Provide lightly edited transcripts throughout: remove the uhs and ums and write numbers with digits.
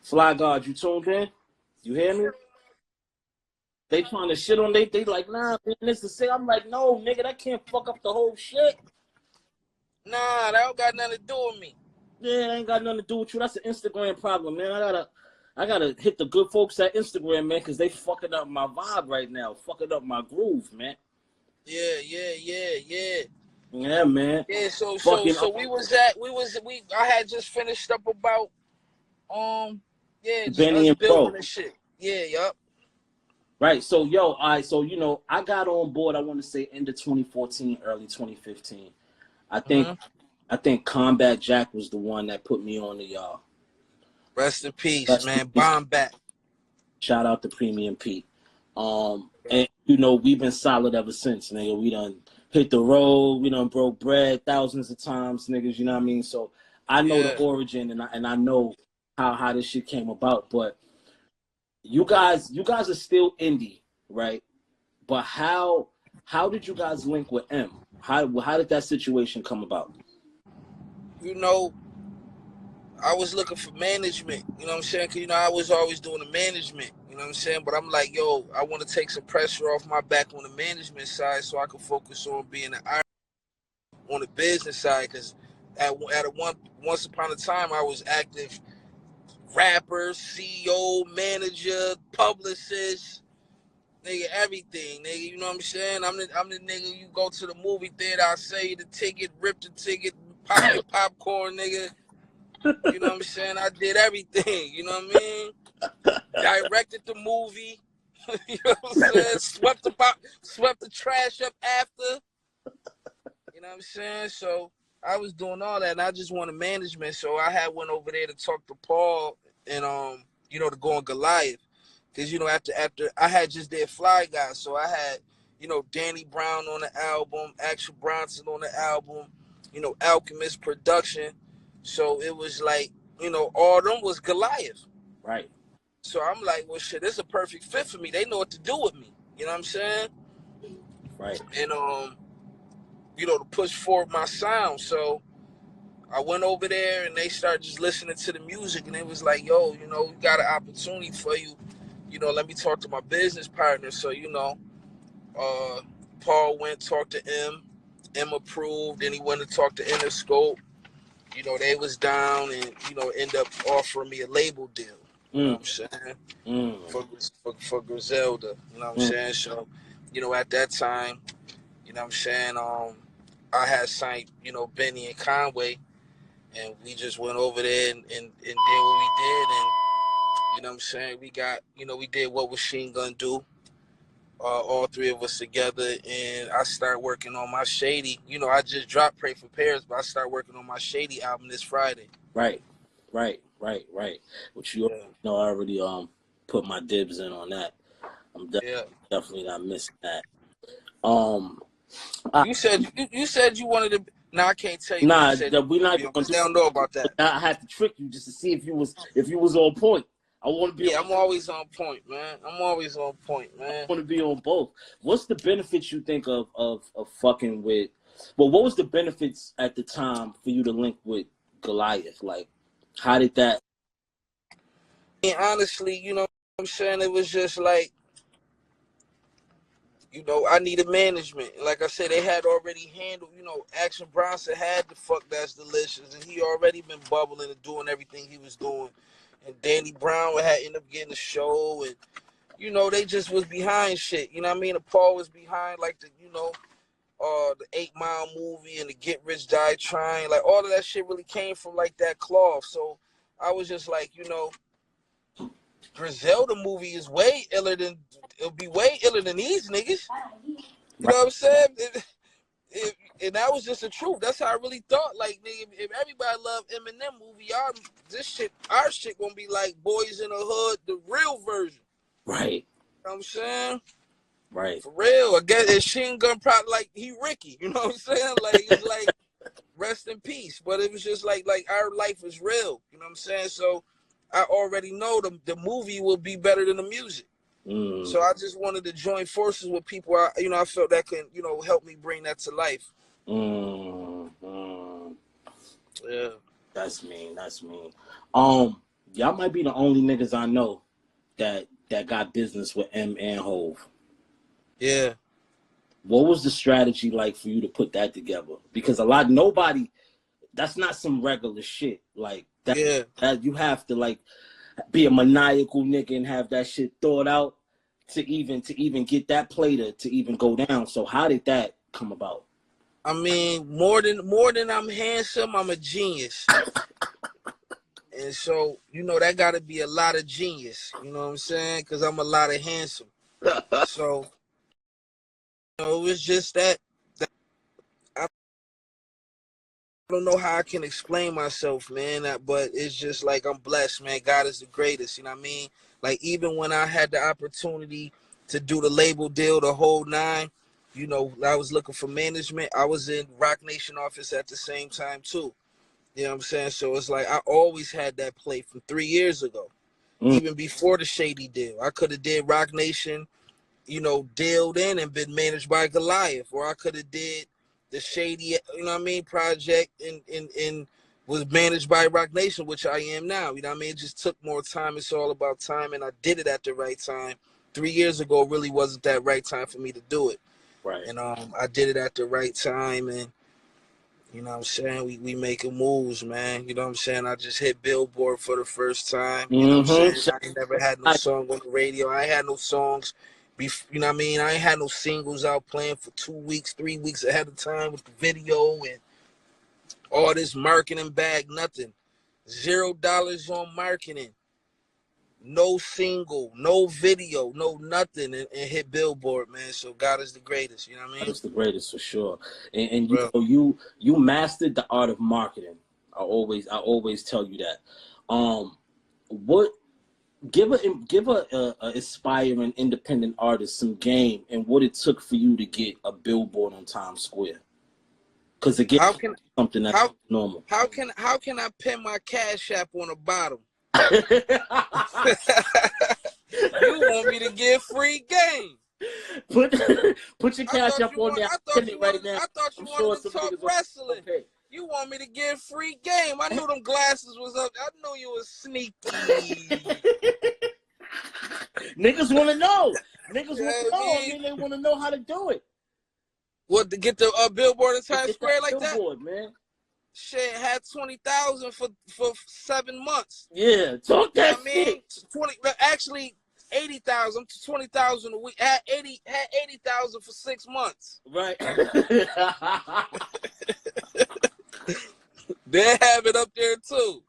Fly God, you tuned in? You hear me? They trying to shit on they like, nah, man, this is sick. I'm like, no, nigga, that can't fuck up the whole shit. Nah, that don't got nothing to do with me. Yeah, it ain't got nothing to do with you. That's an Instagram problem, man. I gotta hit the good folks at Instagram, man, because they fucking up my vibe right now, fucking up my groove, man. Yeah. Yeah, man. Yeah, so I had just finished up about just Benny us and building Pro. and shit. Yeah, yup. Right. So yo, all right, so I got on board, I want to say end of 2014, early 2015. I think Combat Jack was the one that put me on to y'all. Rest in peace, man. Bomb back. Shout out to Premium Pete. And we've been solid ever since, nigga. We done hit the road, we done broke bread thousands of times, niggas, you know what I mean? So I know the origin and I know how this shit came about, but you guys are still indie, right? But how did you guys link with M? How did that situation come about? I was looking for management, you know what I'm saying? Because, I was always doing the management, you know what I'm saying? But I'm like, yo, I want to take some pressure off my back on the management side so I can focus on being an artist on the business side. Because once upon a time, I was active rapper, CEO, manager, publicist, nigga, everything, nigga, you know what I'm saying? I'm the nigga, you go to the movie theater, I sell you the ticket, rip the ticket, pop your popcorn, nigga. You know what I'm saying? I did everything, you know what I mean? Directed the movie, you know what I'm saying? Swept the trash up after, you know what I'm saying? So I was doing all that, and I just wanted management, so I had went over there to talk to Paul and, to go on Goliath. Because, after I had just did Fly Guy, so I had, Danny Brown on the album, Action Bronson on the album, Alchemist production. So it was like, all them was Goliath. Right. So I'm like, well, shit, this is a perfect fit for me. They know what to do with me. You know what I'm saying? Right. And, to push forward my sound. So I went over there and they started just listening to the music. And it was like, yo, we got an opportunity for you. Let me talk to my business partner. So, Paul went, talked to M. M approved. Then he went to talk to Interscope. They was down and, end up offering me a label deal. You know what I'm saying? For Griselda. You know what I'm saying? So, at that time, you know what I'm saying, I had signed, Benny and Conway. And we just went over there and did what we did. And, you know what I'm saying, we got, we did What Machine Gun Do. All three of us together, and I started working on my Shady. I just dropped Pray for Paris, but I started working on my Shady album this Friday. Right. Which I already put my dibs in on that. I'm definitely not missing that. You said you wanted to. No, I can't tell you. Nah, we're not gonna do. They don't know about that. I had to trick you just to see if you was on point. I want to be. Yeah, I'm always on point, man. I want to be on both. What's the benefits you think of fucking with? Well, what was the benefits at the time for you to link with Goliath? Like, how did that? And honestly, you know what I'm saying? It was just like, I needed management. Like I said, they had already handled, Action Bronson had the Fuck That's Delicious, and he already been bubbling and doing everything he was doing. And Danny Brown had ended up getting the show, and, they just was behind shit. You know what I mean? And Paul was behind, like, the 8 Mile movie and the Get Rich Die Trying. Like, all of that shit really came from, like, that cloth. So I was just like, Griselda movie is way iller than, it'll be way iller than these niggas. You know what I'm saying? And that was just the truth. That's how I really thought. Like, nigga, if everybody loved Eminem movie, our shit gonna be like Boys in the Hood, the real version. Right. You know what I'm saying? Right. For real. I guess Machine Gun probably like he Ricky. You know what I'm saying? Like, it's like rest in peace. But it was just like our life is real. You know what I'm saying? So I already know the movie will be better than the music. So I just wanted to join forces with people. I felt that can, help me bring that to life. Yeah. That's mean. Y'all might be the only niggas I know that got business with M and Hove. Yeah. What was the strategy like for you to put that together? Because nobody, that's not some regular shit. Like that, Yeah. that you have to like be a maniacal nigga and have that shit thought out to even get that play to even go down. So how did that come about? I mean, more than I'm handsome, I'm a genius. And so, you know, that got to be a lot of genius. You know what I'm saying? Because I'm a lot of handsome. So, you know, it was just that I don't know how I can explain myself, man. But it's just like I'm blessed, man. God is the greatest. You know what I mean? Like, even when I had the opportunity to do the label deal, the whole nine, you know, I was looking for management. I was in Rock Nation office at the same time, too. You know what I'm saying? So it's like I always had that play from 3 years ago. Even before the Shady deal. I could have did Rock Nation, you know, dealed in and been managed by Goliath. Or I could have did the Shady, you know what I mean, project and was managed by Rock Nation, which I am now. You know what I mean? It just took more time. It's all about time. And I did it at the right time. 3 years ago really wasn't that right time for me to do it. Right. And I did it at the right time, and you know what I'm saying? We making moves, man. You know what I'm saying? I just hit Billboard for the first time. You know what I'm saying? I ain't never had no song on the radio. I ain't had no songs. You know what I mean? I ain't had no singles out playing for 2 weeks, 3 weeks ahead of time with the video and all this marketing bag, nothing. $0 on marketing. No single, no video, no nothing, and hit Billboard, man. So God is the greatest, you know what I mean? That's the greatest for sure. And you know, you mastered the art of marketing. I always tell you that. What give a aspiring independent artist some game and what it took for you to get a billboard on Times Square. Because again, something that's normal. How can I pin my Cash App on the bottom? You want me to get free game? Put your Cash App on there. I thought you wanted to talk wrestling. Okay. You want me to get free game? I knew them glasses was up. I knew you was sneaky. Niggas want to know. Niggas want to know. I mean, they want to know how to do it. What, to get the billboard in Times Square like billboard, man. Shit, had 20,000 for 7 months. Yeah, talk that I mean, 20. Actually, 80,000 to 20,000 a week. Had 80,000 for 6 months. Right. They have it up there too.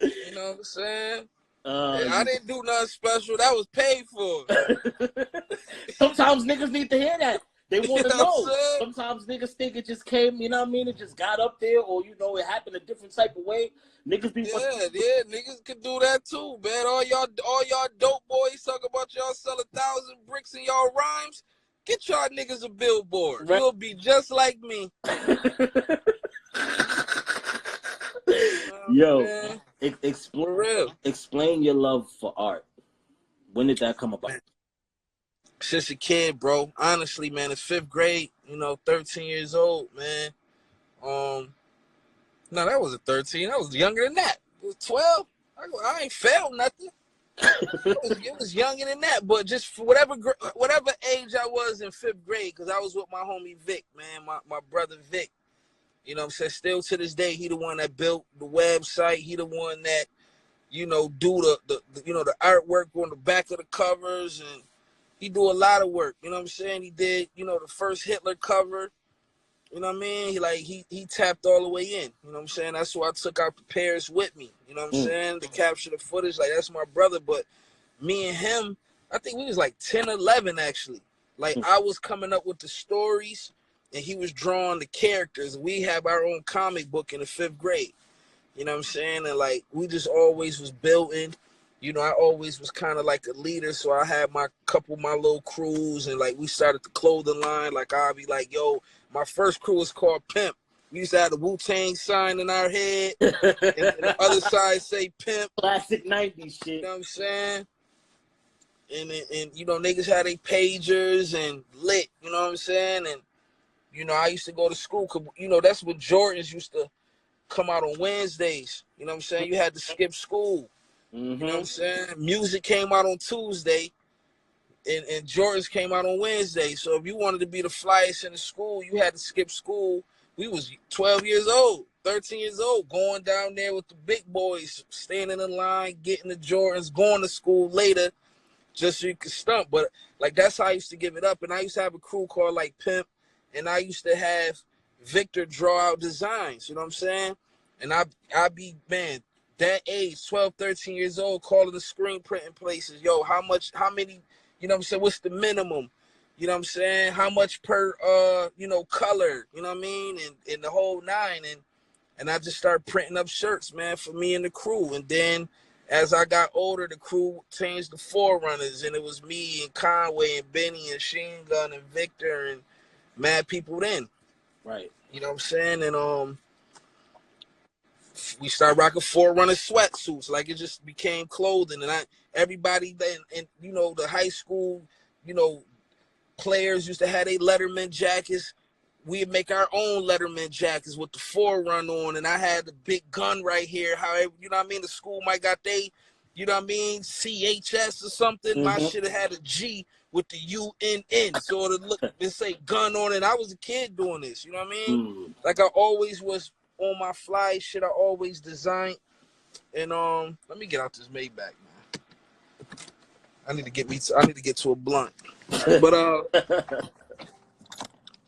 You know what I'm saying? I didn't do nothing special. That was paid for. Sometimes niggas need to hear that. They want to know. Sometimes niggas think it just came, you know what I mean? It just got up there, or you know, it happened a different type of way. Niggas be niggas can do that too, man. All y'all dope boys talk about y'all sell 1,000 bricks in y'all rhymes. Get y'all niggas a billboard. Right. You'll be just like me. Yo, explain your love for art. When did that come about? Since a kid, bro. Honestly, man, it's 5th grade, you know, 13 years old, man. No, that wasn't 13. I was younger than that. It was 12. I ain't failed nothing. It was younger than that, but just for whatever age I was in 5th grade, because I was with my homie Vic, man, my brother Vic. You know what I'm saying? Still to this day, he the one that built the website. He the one that, you know, do the you know, the artwork on the back of the covers, and he do a lot of work. You know what I'm saying? He did, you know, the first Hitler cover. You know what I mean? He tapped all the way in. You know what I'm saying? That's why I took out the Paris with me. You know what I'm saying? To capture the footage. Like, that's my brother. But me and him, I think we was like 10, 11, actually. Like, I was coming up with the stories, and he was drawing the characters. We have our own comic book in the 5th grade. You know what I'm saying? And, like, we just always was building. You know, I always was kind of like a leader, so I had my little crews, and, like, we started the clothing line. Like, I'll be like, yo, my first crew was called Pimp. We used to have the Wu-Tang sign in our head, and the other side say Pimp. Classic 90s shit. You know what I'm saying? And you know, niggas had their pagers and lit, you know what I'm saying? And, you know, I used to go to school, 'cause, you know, that's what Jordans used to, come out on Wednesdays. You know what I'm saying? You had to skip school. You know what I'm saying? Music came out on Tuesday, and Jordans came out on Wednesday. So if you wanted to be the flyest in the school, you had to skip school. We was 12 years old, 13 years old, going down there with the big boys, standing in line, getting the Jordans, going to school later just so you could stump. But, like, that's how I used to give it up. And I used to have a crew called, like, Pimp, and I used to have Victor draw out designs, you know what I'm saying? And I be, man, that age, 12, 13 years old, calling the screen printing places. Yo, how many, you know what I'm saying? What's the minimum? You know what I'm saying? How much per, you know, color, you know what I mean? And the whole nine. And I just started printing up shirts, man, for me and the crew. And then as I got older, the crew changed to Forerunners, and it was me and Conway and Benny and Sheen Gun and Victor and mad people then. Right. You know what I'm saying? And we started rocking Forerunner sweatsuits. Like, it just became clothing. And everybody then, and you know, the high school, you know, players used to have their Letterman jackets. We'd make our own Letterman jackets with the Forerunner on, and I had the big gun right here. However, you know what I mean? The school might got they, you know what I mean, CHS or something. My shit had a G with the UNN, so it say gun on it. I was a kid doing this, you know what I mean? Like, I always was on my fly shit. I always designed. And let me get out this Maybach, man. I need to get to a blunt. But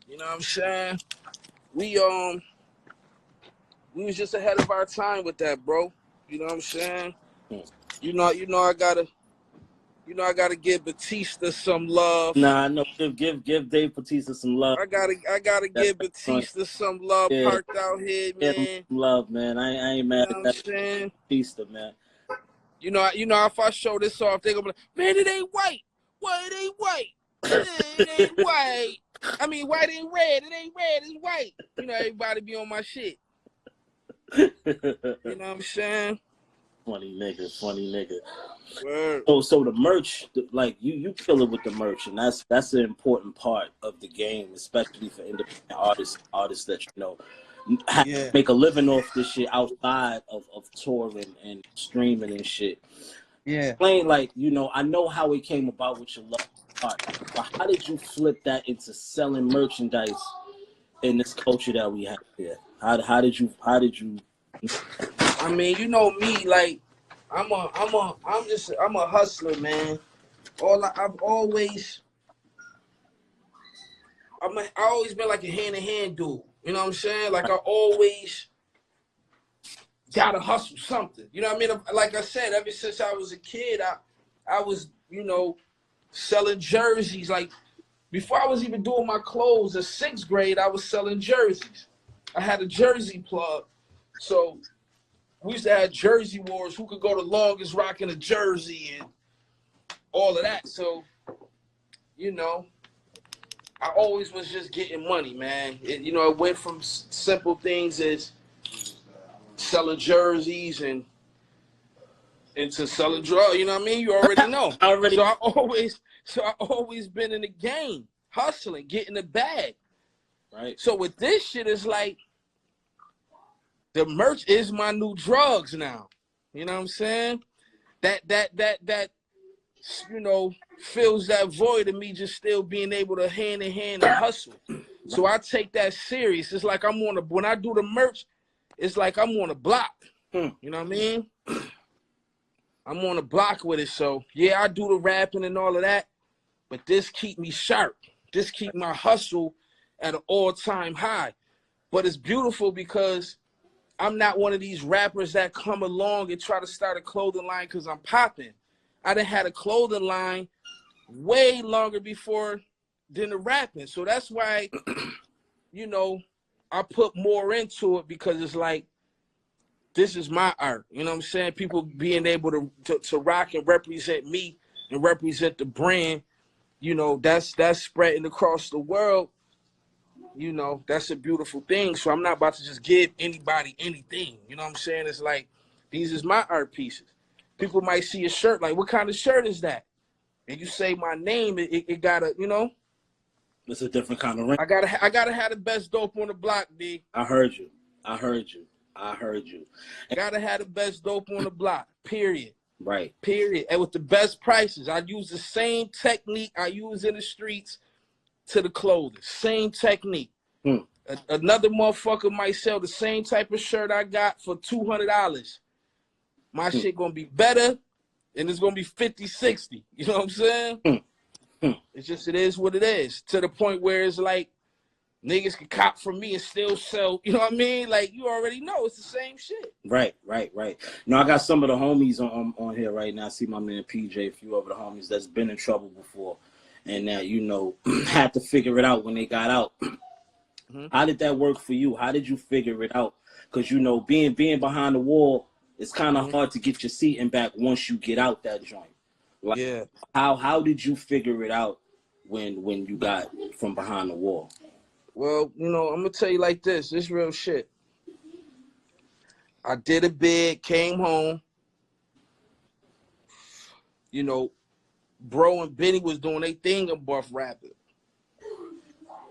you know what I'm saying? We was just ahead of our time with that, bro. You know what I'm saying? You know I gotta give Batista some love. Nah, I know. Give Dave Batista some love. I gotta give Batista some love. Yeah. Parked out here, man. Some love, man. I ain't mad at that. Batista, man. You know, if I show this off, they gonna be like, man, it ain't white. Well, it ain't white. It ain't white. I mean, white ain't red. It ain't red. It's white. You know, everybody be on my shit. You know what I'm saying? Funny nigga. Word. So the merch, like you kill it with the merch, and that's an important part of the game, especially for independent artists that you know make a living off this shit outside of touring and streaming and shit. Yeah. Explain, like, you know, I know how it came about with your love art, but how did you flip that into selling merchandise in this culture that we have here? How did you? I mean, you know me, like I'm a hustler, man. I always been like a hand-in-hand dude. You know what I'm saying? Like, I always gotta hustle something. You know what I mean? Like I said, ever since I was a kid, I was, you know, selling jerseys. Like, before I was even doing my clothes, in 6th grade, I was selling jerseys. I had a jersey plug. So we used to have jersey wars. Who could go the longest rocking a jersey and all of that. So, you know, I always was just getting money, man. It went from simple things as selling jerseys and into selling drugs. You know what I mean? You already know. So I always been in the game, hustling, getting the bag. Right. So with this shit, it's like the merch is my new drugs now. You know what I'm saying? That you know, fills that void of me just still being able to hand in hand and hustle. So I take that serious. It's like when I do the merch, it's like I'm on a block. You know what I mean? I'm on a block with it. So yeah, I do the rapping and all of that, but this keep me sharp. This keep my hustle at an all-time high. But it's beautiful because I'm not one of these rappers that come along and try to start a clothing line because I'm popping. I done had a clothing line way longer before than the rapping. So that's why, you know, I put more into it, because it's like, this is my art. You know what I'm saying? People being able to rock and represent me and represent the brand, you know, that's spreading across the world. You know, that's a beautiful thing. So I'm not about to just give anybody anything. You know what I'm saying? It's like, these is my art pieces. People might see a shirt, like, what kind of shirt is that? And you say my name, it gotta, you know. It's a different kind of ring. I gotta have the best dope on the block, D. I heard you. I heard you. Gotta have the best dope on the block, period. Right. Period. And with the best prices. I use the same technique I use in the streets to the clothing. Same technique. Another motherfucker might sell the same type of shirt I got for $200. My shit gonna be better, and it's gonna be 50, 60. You know what I'm saying? It's just, it is what it is. To the point where it's like, niggas can cop from me and still sell, you know what I mean? Like, you already know it's the same shit. Right. Now, I got some of the homies on here right now. I see my man PJ, a few of the homies that's been in trouble before and that, you know, had to figure it out when they got out. How did that work for you? How did you figure it out? Because, you know, being behind the wall, it's kind of hard to get your seating back once you get out that joint. Like, yeah. How did you figure it out when you got from behind the wall? Well, you know, I'm gonna tell you like this. This real shit. I did a bid, came home. You know, bro and Benny was doing their thing in Buff Rapid.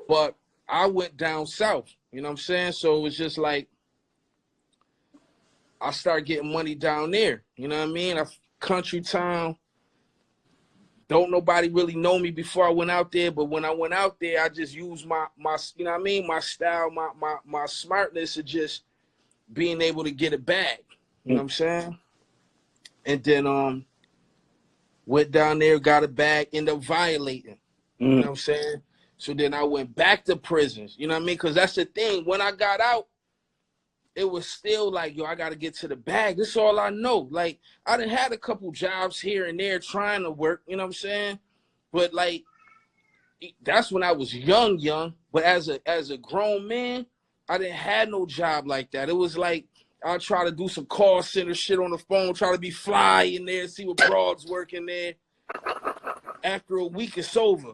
But I went down south, you know what I'm saying? So it was just like, I started getting money down there. You know what I mean? Country town. Don't nobody really know me before I went out there, but when I went out there, I just used my you know what I mean, my style, my smartness of just being able to get it back. You know what I'm saying? And then went down there, got it back, ended up violating. You know what I'm saying? So then I went back to prisons. You know what I mean? Because that's the thing. When I got out, it was still like, yo, I got to get to the bag. This is all I know. Like, I done had a couple jobs here and there trying to work, you know what I'm saying? But, like, that's when I was young. But as a grown man, I didn't have no job like that. It was like, I'll try to do some call center shit on the phone, try to be fly in there, see what broads work in there. After a week, it's over.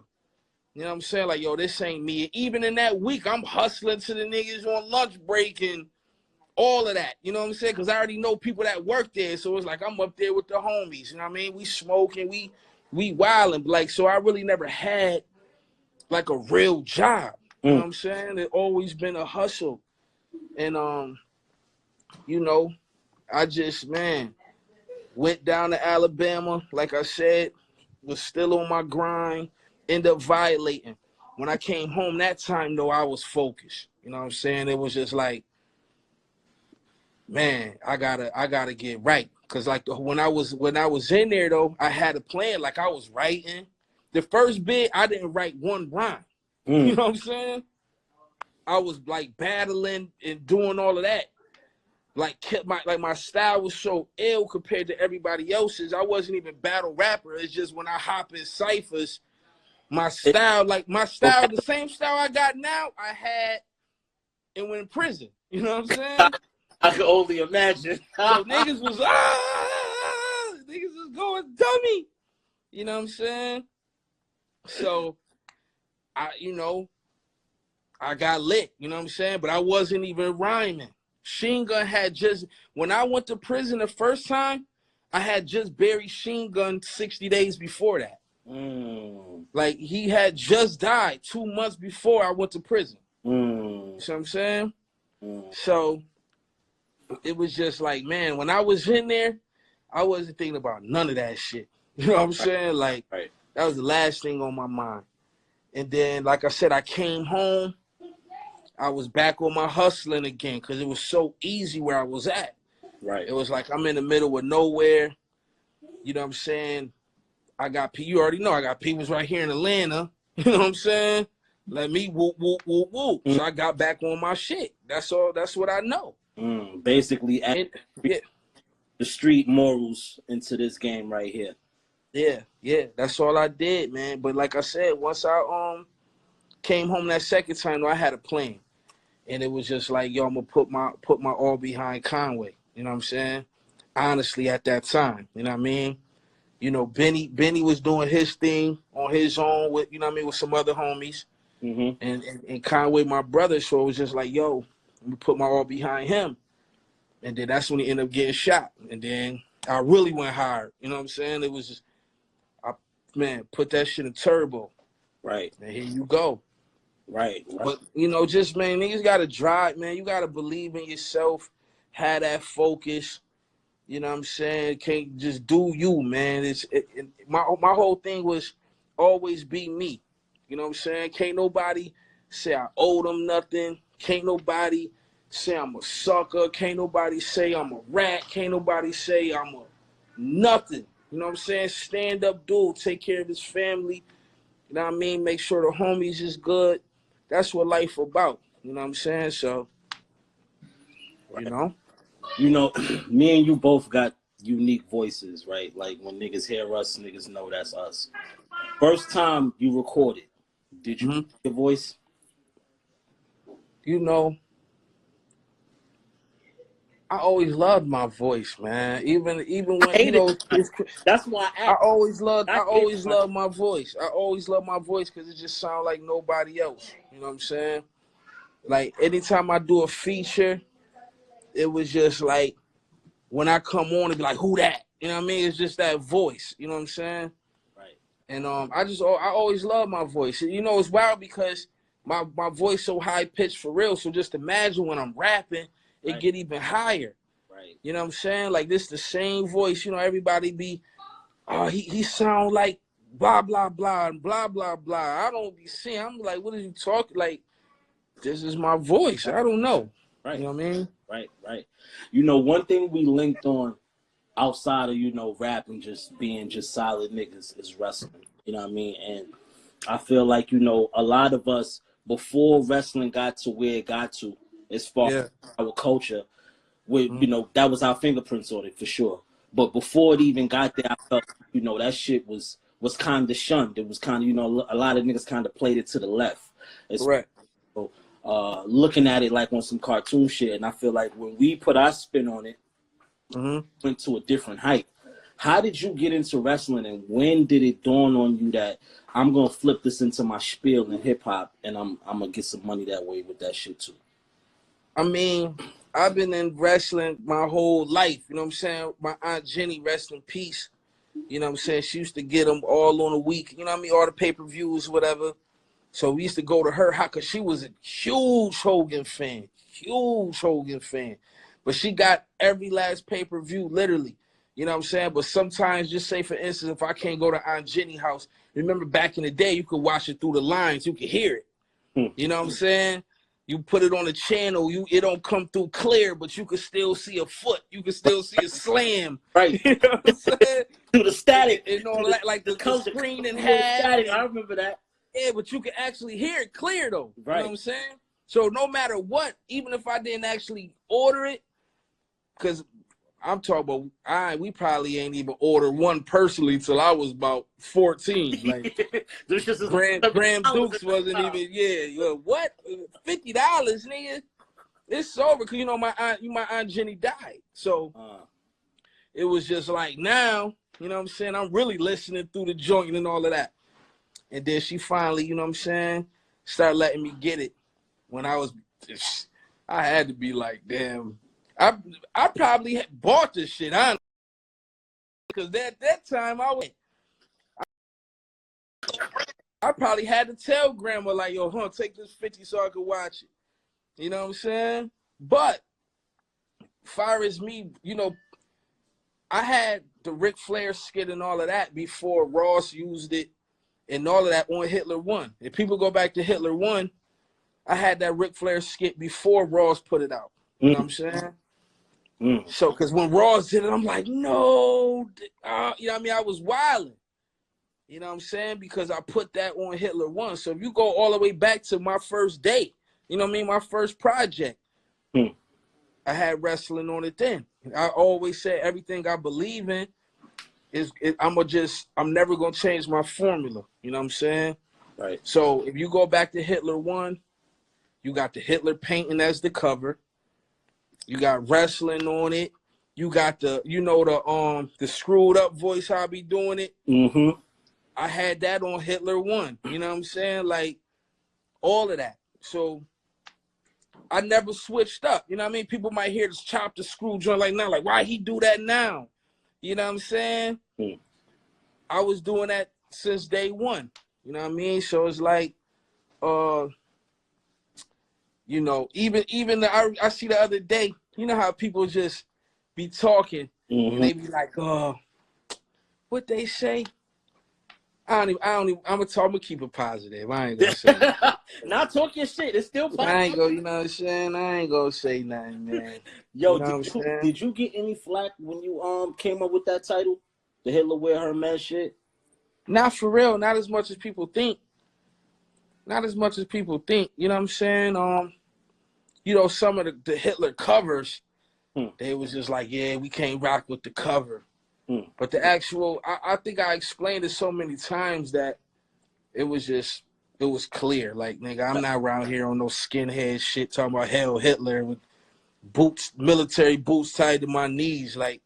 You know what I'm saying? Like, yo, this ain't me. Even in that week, I'm hustling to the niggas on lunch break and all of that. You know what I'm saying? Because I already know people that work there. So it's like I'm up there with the homies. You know what I mean? We smoking, we wilding. Like, so I really never had, like, a real job. You know what I'm saying? It always been a hustle. And, you know, I just, man, went down to Alabama. Like I said, was still on my grind. Ended up violating. When I came home that time, though, I was focused. You know what I'm saying? It was just like, man, I gotta get right. Cause like when I was in there though, I had a plan. Like I was writing. The first bit, I didn't write one rhyme. You know what I'm saying? I was like battling and doing all of that. Like my style was so ill compared to everybody else's. I wasn't even battle rapper. It's just when I hop in ciphers, my style, the same style I got now, I had and went in prison. You know what I'm saying? I can only imagine. So niggas was going dummy. You know what I'm saying? So I got lit, you know what I'm saying? But I wasn't even rhyming. Sheen Gun had just, when I went to prison the first time, I had just buried Sheen Gun 60 days before that. Like he had just died 2 months before I went to prison. You know what I'm saying? So it was just like, man, when I was in there, I wasn't thinking about none of that shit. You know what I'm saying? Like, that was the last thing on my mind. And then, like I said, I came home. I was back on my hustling again because it was so easy where I was at. Right. It was like I'm in the middle of nowhere. You know what I'm saying? You already know, I got peoples right here in Atlanta. You know what I'm saying? Let me whoop, whoop, whoop, whoop. So I got back on my shit. That's all. That's what I know. Basically, the street morals into this game right here. Yeah. That's all I did, man. But like I said, once I came home that second time, I had a plan, and it was just like, yo, I'm gonna put my all behind Conway. You know what I'm saying? Honestly, at that time, you know what I mean? You know, Benny was doing his thing on his own with, you know what I mean, with some other homies, and Conway, my brother. So it was just like, yo, let me put my all behind him. And then that's when he ended up getting shot. And then I really went hard. You know what I'm saying? It was just, put that shit in turbo. Right. And here you go. Right. But, you know, just, man, niggas got to drive, man. You got to believe in yourself. have that focus. You know what I'm saying? Can't just do you, man. My whole thing was always be me. You know what I'm saying? Can't nobody say I owe them nothing. Can't nobody say I'm a sucker. Can't nobody say I'm a rat. Can't nobody say I'm a nothing. You know what I'm saying? Stand up dude, take care of his family. You know what I mean? Make sure the homies is good. That's what life about. You know what I'm saying? So, you know? You know, me and you both got unique voices, right? Like when niggas hear us, niggas know that's us. First time you recorded, did you hear your voice? You know, I always loved my voice, man. Even when you know, that's why I always loved my voice. I always loved my voice because it just sounds like nobody else. You know what I'm saying? Like anytime I do a feature, it was just like when I come on, it be like, who that? You know what I mean? It's just that voice. You know what I'm saying? Right. And I always love my voice. You know, it's wild because my voice so high pitched for real. So just imagine when I'm rapping, it get even higher. Right. You know what I'm saying? Like this the same voice. You know, everybody be, oh, he sound like blah blah blah and blah blah blah. I don't be seeing. I'm like, what are you talking? Like, this is my voice. I don't know. Right. You know what I mean? Right. You know, one thing we linked on outside of, you know, rap and just being just solid niggas is wrestling. You know what I mean? And I feel like, you know, a lot of us before wrestling got to where it got to, as far as our culture, with you know, that was our fingerprints on it for sure. But before it even got there, I felt, you know, that shit was kind of shunned. It was kind of, you know, a lot of niggas kind of played it to the left. Correct. So, looking at it like on some cartoon shit, and I feel like when we put our spin on it, went to a different height. How did you get into wrestling, and when did it dawn on you that I'm gonna flip this into my spiel in hip hop, and I'm gonna get some money that way with that shit too? I mean, I've been in wrestling my whole life. You know what I'm saying? My Aunt Jenny, rest in peace. You know what I'm saying? She used to get them all on a week. You know what I mean? All the pay-per-views, whatever. So we used to go to her house because she was a huge Hogan fan. Huge Hogan fan. But she got every last pay-per-view, literally. You know what I'm saying? But sometimes, just say, for instance, if I can't go to Aunt Jenny's house, remember back in the day, you could watch it through the lines. You could hear it. You know what I'm saying? You put it on the channel, it don't come through clear, but you can still see a foot. You can still see a slam. Right. You know what I'm saying? Through the static. And all that, like the screen in static. half. I remember that. Yeah, but you can actually hear it clear, though. Right. You know what I'm saying? So no matter what, even if I didn't actually order it, because I'm talking about, we probably ain't even ordered one personally till I was about 14. Like, Graham Dukes wasn't even, what? $50, nigga? It's over, because, you know, my Aunt Jenny died. So it was just like, now, you know what I'm saying, I'm really listening through the joint and all of that. And then she finally, you know what I'm saying, started letting me get it when I had to be like, damn. I probably had bought this shit, honestly, because at that time I probably had to tell grandma, like, yo, take this 50 so I could watch it. You know what I'm saying? But far as me, you know, I had the Ric Flair skit and all of that before Ross used it and all of that on Hitler 1. If people go back to Hitler 1, I had that Ric Flair skit before Ross put it out. You know what I'm saying? So, because when Ross did it, I'm like, no. You know what I mean? I was wilding. You know what I'm saying? Because I put that on Hitler 1. So, if you go all the way back to my first day, you know what I mean? My first project, I had wrestling on it then. I always said everything I believe in I'm never going to change my formula. You know what I'm saying? Right. So, if you go back to Hitler 1, you got the Hitler painting as the cover. You got wrestling on it. You got the screwed up voice, how I be doing it. I had that on Hitler 1. You know what I'm saying? Like, all of that. So, I never switched up. You know what I mean? People might hear this chop the screw joint like now. Like, why he do that now? You know what I'm saying? I was doing that since day one. You know what I mean? So, it's like, you know, even I see the other day, you know how people just be talking and Mm-hmm. they be like, oh, what they say? I don't even, I'm gonna keep it positive. I ain't gonna say nothing. Not talking shit. It's still I positive. ain't gonna, you know what I'm saying? I ain't gonna say nothing, man. Yo, You know what I'm saying? did you get any flack when you came up with that title? The Hitler wear her man shit? Not for real, not as much as people think. Not as much as people think. You know what I'm saying? You know, some of the Hitler covers, they was just like, yeah, we can't rock with the cover. But the actual, I think I explained it so many times that it was clear. Like, nigga, I'm not around here on no skinhead shit talking about hell Hitler with boots, military boots tied to my knees. Like,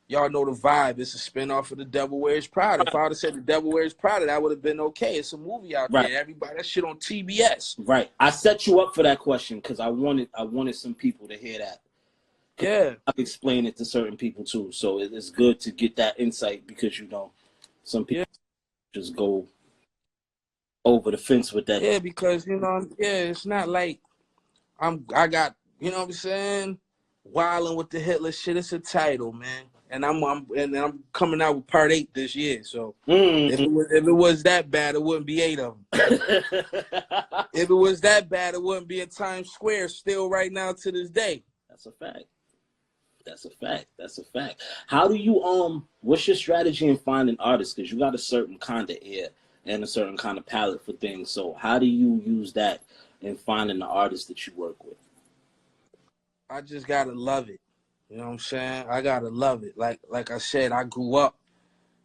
y'all know the vibe. It's a spinoff of The Devil Wears Prada. If I would have said The Devil Wears Prada, that would have been okay. It's a movie out Right. there. Everybody, that shit on TBS. Right. I set you up for that question because I wanted some people to hear that. Yeah. I've explained it to certain people too. So it's good to get that insight because, you know, some people just go over the fence with that. Yeah, because, you know, it's not like I got, you know what I'm saying, wilding with the Hitler shit. It's a title, man. And I'm coming out with part 8 this year. So if it was that bad, it wouldn't be 8 of them. If it was that bad, it wouldn't be in Times Square still right now to this day. That's a fact. That's a fact. That's a fact. How do you what's your strategy in finding artists? Because you got a certain kind of ear and a certain kind of palette for things. So how do you use that in finding the artists that you work with? I just gotta love it. You know what I'm saying? I gotta love it. Like I said, I grew up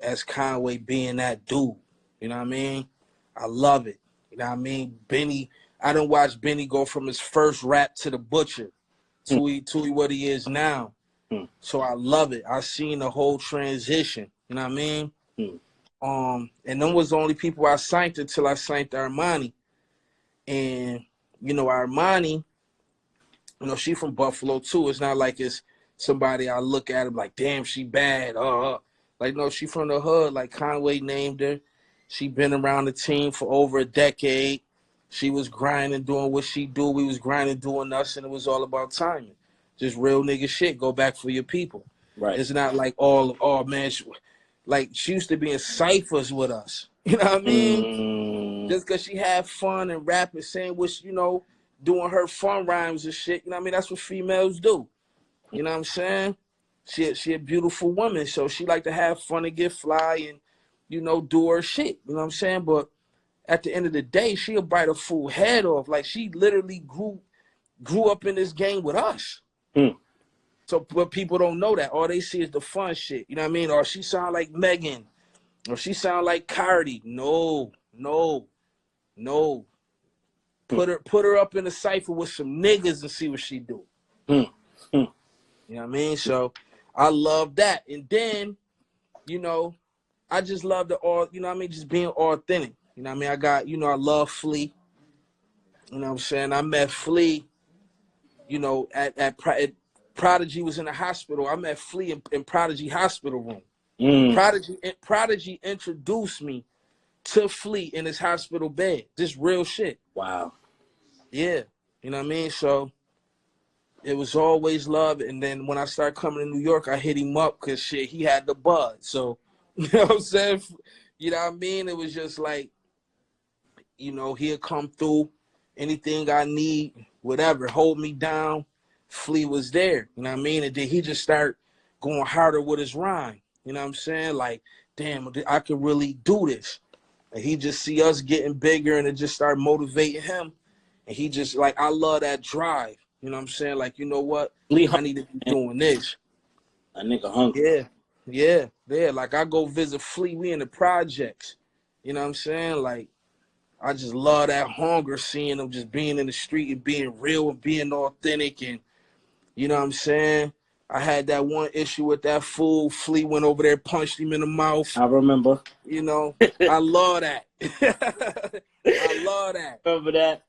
as Conway being that dude. You know what I mean? I love it. You know what I mean? Benny, I done watched Benny go from his first rap to the Butcher to he what he is now. So I love it. I seen the whole transition. You know what I mean? And them was the only people I signed until I signed Armani. And, you know, Armani, you know, she from Buffalo too. It's not like it's somebody I look at him like, damn, she bad. Like, no, she from the hood. Like Conway named her. She been around the team for over a decade. She was grinding, doing what she do. We was grinding, doing us, and it was all about timing. Just real nigga shit. Go back for your people. Right. It's not like oh man, she used to be in ciphers with us. You know what I mean? Just because she had fun and rapping, saying what, you know, doing her fun rhymes and shit. You know what I mean? That's what females do. You know what I'm saying? She a beautiful woman, so she like to have fun and get fly and, you know, do her shit. You know what I'm saying? But at the end of the day, she'll bite a fool head off. Like, she literally grew up in this game with us. So, but people don't know that. All they see is the fun shit. You know what I mean? Or she sound like Megan. Or she sound like Cardi. No. Put her up in a cypher with some niggas and see what she do. You know what I mean? So I love that. And then, you know, I just love you know what I mean, just being authentic. You know what I mean? I got, you know, I love Flea. You know what I'm saying? I met Flea, you know, at Prodigy was in the hospital. I met Flea in Prodigy hospital room. Prodigy introduced me to Flea in his hospital bed. This real shit. Wow. Yeah. You know what I mean? So it was always love. And then when I started coming to New York, I hit him up because shit, he had the buzz. So, you know what I'm saying? You know what I mean? It was just like, you know, he'll come through, anything I need, whatever, hold me down. Flea was there. You know what I mean? And then he just started going harder with his rhyme. You know what I'm saying? Like, damn, I could really do this. And he just see us getting bigger and it just started motivating him. And he just, like, I love that drive. You know what I'm saying? Like, you know what? I need to be doing this. A nigga hungry. Yeah. Like, I go visit Flea. We in the projects. You know what I'm saying? Like, I just love that hunger, seeing him just being in the street and being real and being authentic. And, you know what I'm saying? I had that one issue with that fool. Flea went over there, punched him in the mouth. I remember. You know, I love that. I love that. Remember that?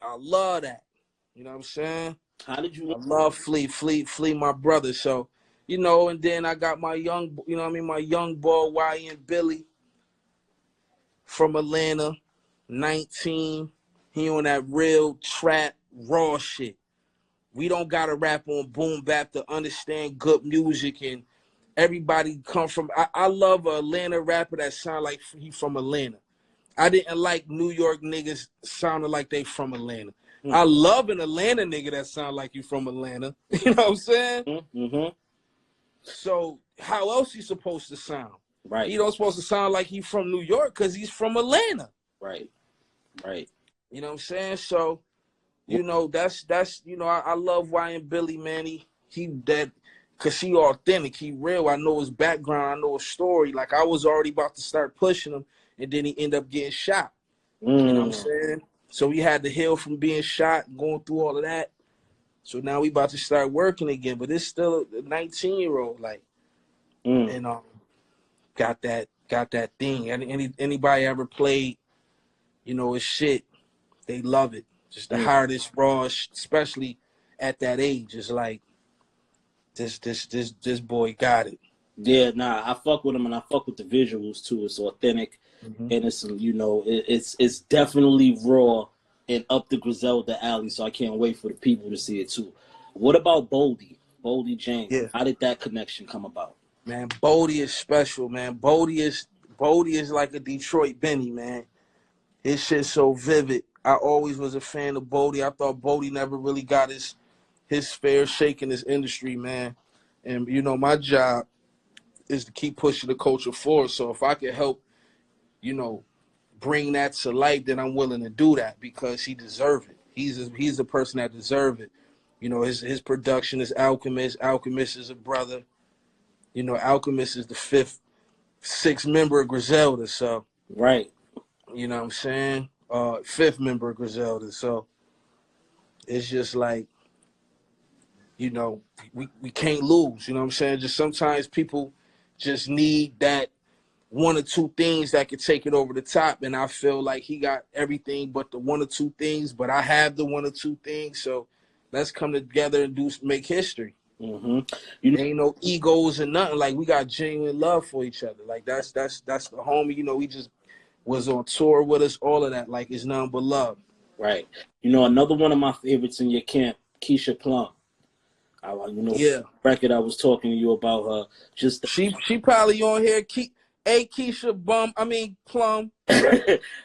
I love that. You know what I'm saying? How did you? I love Flea, my brother. So, you know, and then I got my young, you know what I mean, my young boy, YN Billy from Atlanta, 19. He on that real trap, raw shit. we don't gotta rap on boom bap to understand good music, and everybody come from. I love an Atlanta rapper that sound like he from Atlanta. I didn't like New York niggas sounding like they from Atlanta. I love an Atlanta nigga that sound like you from Atlanta. You know what I'm saying? Mm-hmm. So how else he supposed to sound? Right. He don't supposed to sound like he from New York because he's from Atlanta. Right. Right. You know what I'm saying? So, you know, that's you know, I love YN Billy, man. He that because he authentic, he real. I know his background, I know his story. Like I was already about to start pushing him, and then he ended up getting shot. You know what I'm saying? So he had to heal from being shot, going through all of that. So now we about to start working again, but it's still a 19-year-old, like, and got that thing. Anybody ever played, you know, his shit, they love it. Just the hardest, raw, especially at that age. It's like this boy got it. Yeah, nah, I fuck with him, and I fuck with the visuals too. It's authentic, and it's, you know, it's definitely raw and up the Griselda alley. So I can't wait for the people to see it too. What about Goldie Jane? Yeah. How did that connection come about? Man, Goldie is special, man. Goldie is like a Detroit Benny, man. His shit's so vivid. I always was a fan of Goldie. I thought Goldie never really got his fair shake in this industry, man. And you know, my job is to keep pushing the culture forward. So if I can help, you know, bring that to light, then I'm willing to do that because he deserves it. He's a person that deserves it. You know, his production is Alchemist. Alchemist is a brother. You know, Alchemist is the sixth member of Griselda. So, Right. you know what I'm saying? Fifth member of Griselda. So it's just like, you know, we can't lose. You know what I'm saying? Just sometimes people just need that one or two things that could take it over the top. And I feel like he got everything but the one or two things, but I have the one or two things. So let's come together and make history. You know, ain't no egos and nothing. Like we got genuine love for each other. Like that's the homie. You know, he just was on tour with us. All of that. Like it's nothing but love. Right. You know, another one of my favorites in your camp, Keisha Plum. You know, record I was talking to you about her. Just she probably on here. Keisha Plum.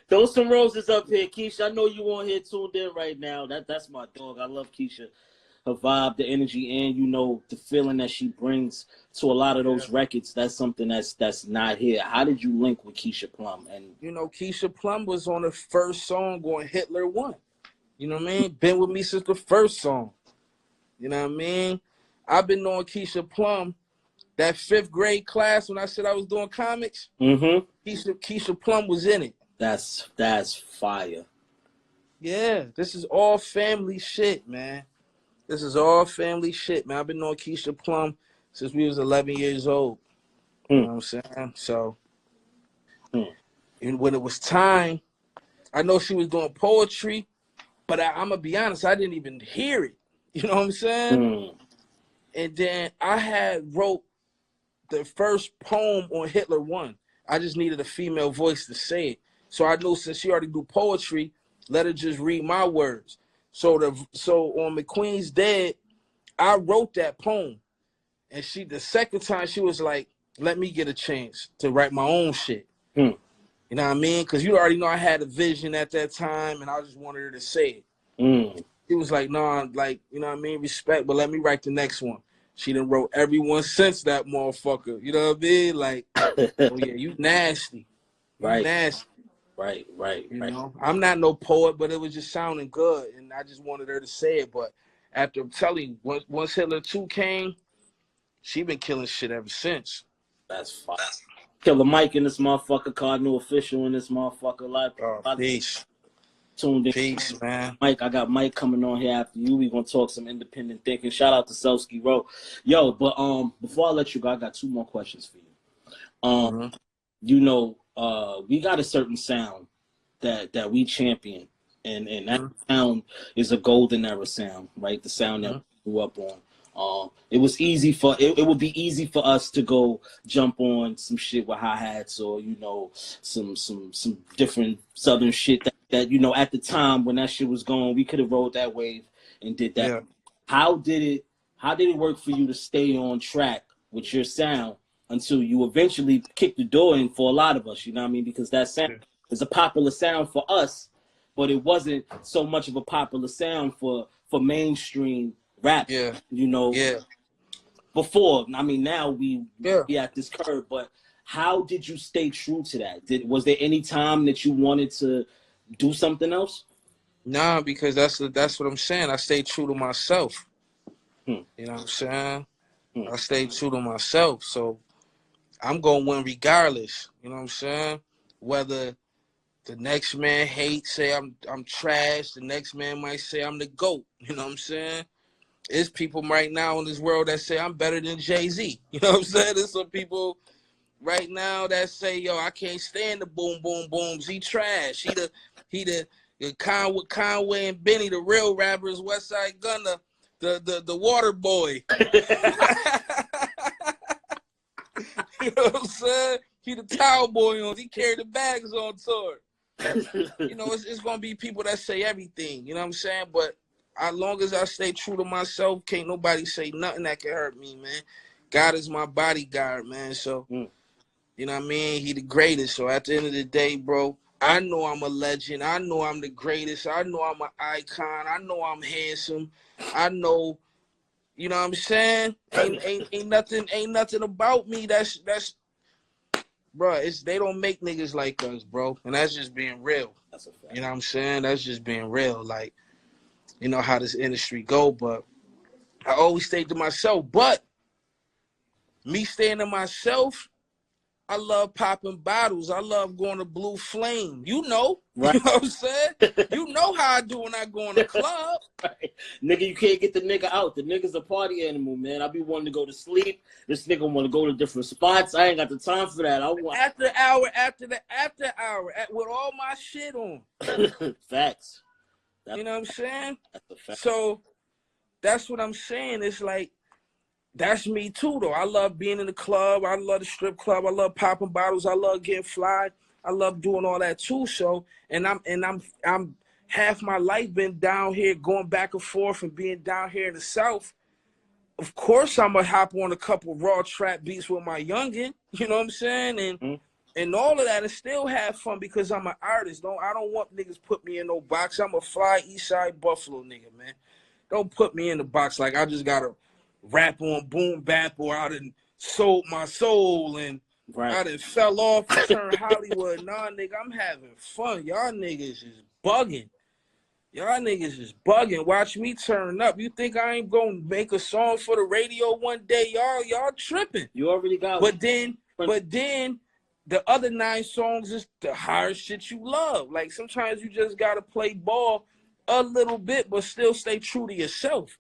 Throw some roses up here, Keisha. I know you on here tuned in right now. That's my dog. I love Keisha. Her vibe, the energy, and you know the feeling that she brings to a lot of those records. That's something that's not here. How did you link with Keisha Plum? And you know, Keisha Plum was on the first song on Hitler 1. You know what I mean? Been with me since the first song. You know what I mean? I've been knowing Keisha Plum, that 5th grade class when I said I was doing comics. Keisha Plum was in it. That's fire. Yeah, this is all family shit, man. This is all family shit, man. I've been knowing Keisha Plum since we was 11 years old. You know what I'm saying? So, and when it was time, I know she was doing poetry, but I'm going to be honest, I didn't even hear it. You know what I'm saying? And then I had wrote the first poem on Hitler 1. I just needed a female voice to say it. So I knew since she already do poetry, let her just read my words. So on McQueen's Dead, I wrote that poem. And the second time she was like, let me get a chance to write my own shit. You know what I mean? Because you already know I had a vision at that time and I just wanted her to say it. She was like, no, like, you know what I mean? Respect, but let me write the next one. She done wrote everyone since that motherfucker. You know what I mean? Like, oh yeah, you nasty. You nasty. Right. You know? I'm not no poet, but it was just sounding good. And I just wanted her to say it. But after I'm telling you, once Hitler 2 came, she been killing shit ever since. That's fine. Killer Mike in this motherfucker, Cardinal Official in this motherfucker. Peace. Tuned in. Peace, man. Mike, I got Mike coming on here after you. We gonna talk some independent thinking. Shout out to Selsky Row. Yo, but before I let you go, I got 2 more questions for you. You know, we got a certain sound that we champion, and that sound is a golden era sound, right? The sound that we grew up on. It was easy for it would be easy for us to go jump on some shit with hi-hats or, you know, some different southern shit that you know, at the time when that shit was going, we could have rode that wave and did that. how did it work for you to stay on track with your sound until you eventually kicked the door in for a lot of us, you know what I mean? Because that sound is a popular sound for us, but it wasn't so much of a popular sound for mainstream rap, you know. Yeah. Before, I mean, now we at this curve, but how did you stay true to that? Was there any time that you wanted to do something else? Nah, because that's what I'm saying. I stay true to myself. Hmm. You know what I'm saying? Hmm. I stay true to myself. So I'm gonna win regardless. You know what I'm saying? Whether the next man say I'm trash, the next man might say I'm the GOAT. You know what I'm saying? There's people right now in this world that say I'm better than Jay-Z. You know what I'm saying? There's some people right now that say, yo, I can't stand the boom, boom, booms. He trash. He the Conway and Benny, the real rappers, Westside Gunn, the water boy. You know what I'm saying? He the towel boy on. He carried the bags on tour. You know, it's gonna be people that say everything. You know what I'm saying? But as long as I stay true to myself, can't nobody say nothing that can hurt me, man. God is my bodyguard, man. So, you know what I mean? He the greatest. So at the end of the day, bro, I know I'm a legend. I know I'm the greatest. I know I'm an icon. I know I'm handsome. I know, you know what I'm saying? Ain't nothing about me that's bro, they don't make niggas like us, bro. And that's just being real. That's a fact. You know what I'm saying? That's just being real. Like, you know how this industry go, but I always stay to myself. But me staying to myself, I love popping bottles. I love going to Blue Flame. You know. Right. You know what I'm saying? You know how I do when I go in the club. Right. Nigga, you can't get the nigga out. The nigga's a party animal, man. I be wanting to go to sleep. This nigga want to go to different spots. I ain't got the time for that. After hour, with all my shit on. Facts. You know what I'm saying? That's a fact. So that's what I'm saying. It's like, that's me too, though. I love being in the club. I love the strip club. I love popping bottles. I love getting fly. I love doing all that too. So, and I'm half my life been down here, going back and forth, and being down here in the South. Of course, I'm gonna hop on a couple raw trap beats with my youngin. You know what I'm saying? And all of that, and still have fun because I'm an artist. I don't want niggas put me in no box. I'm a fly Eastside Buffalo nigga, man. Don't put me in the box like I just gotta rap on boom bap or I done sold my soul and I done fell off and turned Hollywood. Nah, nigga, I'm having fun. Y'all niggas is bugging. Y'all niggas is bugging. Watch me turn up. You think I ain't gonna make a song for the radio one day? Y'all tripping. You already got But then the other 9 songs is the hard shit you love. Like sometimes you just gotta play ball a little bit, but still stay true to yourself.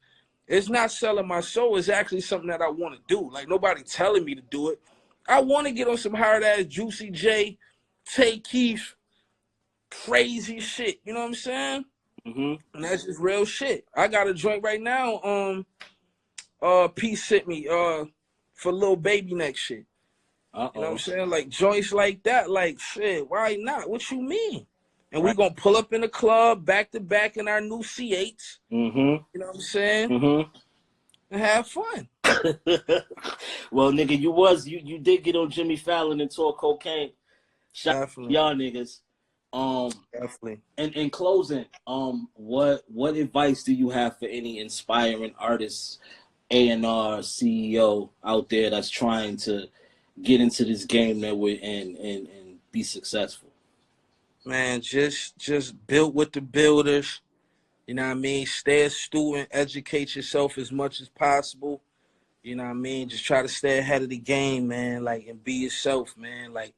It's not selling my soul. It's actually something that I want to do. Like nobody telling me to do it. I want to get on some hard ass Juicy J, Tay Keith, crazy shit. You know what I'm saying? And that's just real shit. I got a joint right now. P sent me for Lil Baby next shit. You know what I'm saying? Like joints like that. Like shit. Why not? What you mean? And we gonna pull up in the club back to back in our new C8s. You know what I'm saying? And have fun. Well, nigga, you did get on Jimmy Fallon and talk cocaine. Shout out to y'all niggas. Definitely. And in closing, what advice do you have for any inspiring artists, A&R, CEO out there that's trying to get into this game that we're in and be successful? Man, just build with the builders. You know what I mean? Stay a student, educate yourself as much as possible. You know what I mean? Just try to stay ahead of the game, man. Like, and be yourself, man. Like,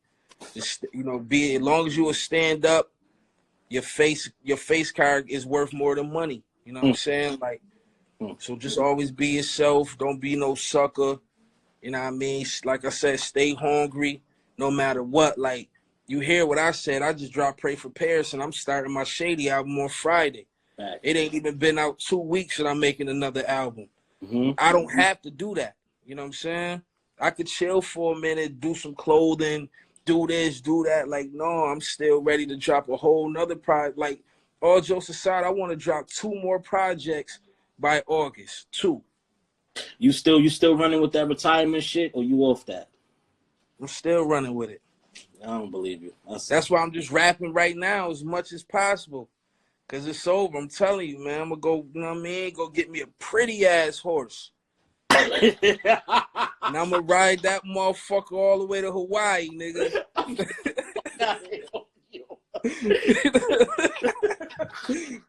just, you know, as long as you will stand up, your face card is worth more than money. You know what I'm saying? Like, so just always be yourself. Don't be no sucker. You know what I mean? Like I said, stay hungry no matter what. Like, you hear what I said. I just dropped Pray for Paris, and I'm starting my Shady album on Friday. It ain't even been out 2 weeks, and I'm making another album. I don't have to do that. You know what I'm saying? I could chill for a minute, do some clothing, do this, do that. Like, no, I'm still ready to drop a whole nother project. Like, all jokes aside, I want to drop 2 more projects by August. 2. You still running with that retirement shit, or you off that? I'm still running with it. I don't believe you. That's why I'm just rapping right now as much as possible. Cause it's over. I'm telling you, man. I'm gonna go, you know what I mean? Go get me a pretty ass horse. And I'm gonna ride that motherfucker all the way to Hawaii, nigga.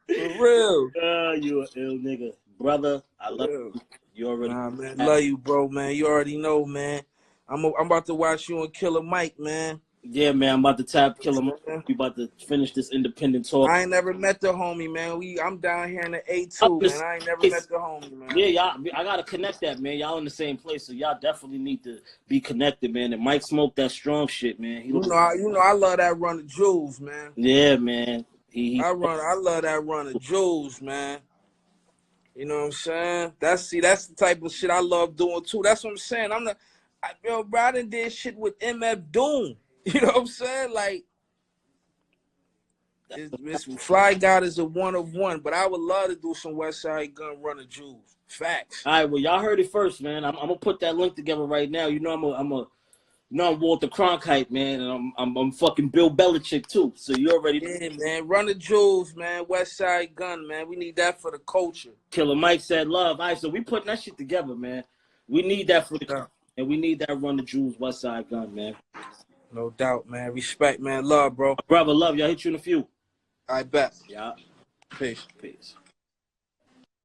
For real. You an ill nigga. Brother, I love you. You already man. Love you, bro, man. You already know, man. I'm about to watch you and Killer Mike, man. Yeah, man. I'm about to tap Killer Mike. We about to finish this independent talk. I ain't never met the homie, man. I'm down here in the A2, man. I ain't never met the homie, man. Yeah, y'all. I gotta connect that, man. Y'all in the same place, so y'all definitely need to be connected, man. And Mike smoked that strong shit, man. You know, I love that run of jewels, man. Yeah, man. I love that run of jewels, man. You know what I'm saying? That's the type of shit I love doing too. That's what I'm saying. Bro, I done did shit with MF Doom. You know what I'm saying? Like, Fly God is a one of one, but I would love to do some Westside Gunn run of jewels. Facts. All right, well, y'all heard it first, man. I'm gonna put that link together right now. You know, I'm Walter Cronkite, man, and I'm fucking Bill Belichick too. So you already man. Run the jewels, man. Westside Gunn, man. We need that for the culture. Killer Mike said love. All right, so we putting that shit together, man. We need that for the culture, and we need that run the jewels Westside Gunn, man. No doubt, man. Respect, man. Love, bro. Brother, love. Y'all hit you in a few. I bet. Yeah. Peace. Peace.